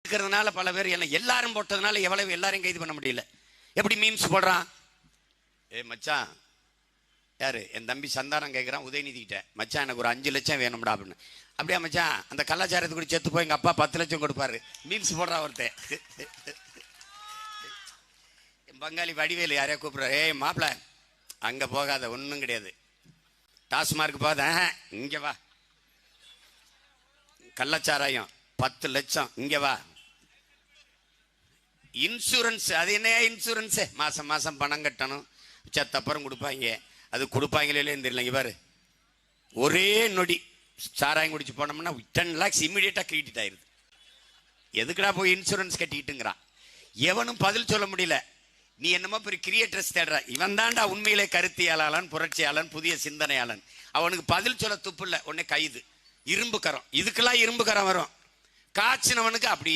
இருக்கிறதுனால பல பேர் எல்லாரும் போட்டதுனால எவ்வளவு எல்லாரையும் கைது பண்ண முடியல. எப்படி மீம்ஸ் போடுறான், ஏ மச்சான் யாரு என் தம்பி சந்தானம் கேட்குறான் உதயநிதி கிட்ட, மச்சான் எனக்கு ஒரு 5 லட்சம் வேணும்டா அப்படின்னு. அப்படியா மச்சான், அந்த கலாச்சாரத்துக்கு கூட செத்து போய் எங்கள் அப்பா 10 லட்சம் கொடுப்பாரு. மீம்ஸ் போடுறா ஒருத்தன். பங்காளி வடிவேலு யாரையா கூப்பிட்றாரு, ஏய் மாப்பிள்ள அங்கே போகாத, ஒன்றும் கிடையாது, டாஸ்மார்க் போகாத, இங்கே வா, கள்ளச்சாராயம் 10 லட்சம் இங்கே வா, இன்சூரன்ஸ், அது என்ன இன்சூரன்ஸு, மாதம் மாதம் பணம் கட்டணும், சத்தப்புறம் கொடுப்பாங்க, அது கொடுப்பாங்களே தெரியல. இங்கே பாரு, ஒரே நொடி சாராயம் குடிச்சு போனோம்னா 10 lakhs இம்மிடியேட்டாக கிரெடிட் ஆயிடுது. எதுக்குடா போய் இன்சூரன்ஸ் கட்டிக்கிட்டுங்கிறான். எவனும் பதில் சொல்ல முடியல. நீ என்னமோ பெரிய கிரியேட்டர்ஸ் தேடுற, இவன் தான்டா உண்மையிலே கருத்தியாளன், புரட்சியாளன், புதிய சிந்தனையாளன். அவனுக்கு பதில் சொல்ல துப்பு இல்லை, உடனே கைது, இரும்பு கரம். இதுக்கெல்லாம் இரும்பு கரம் வரும். காய்ச்சினவனுக்கு அப்படி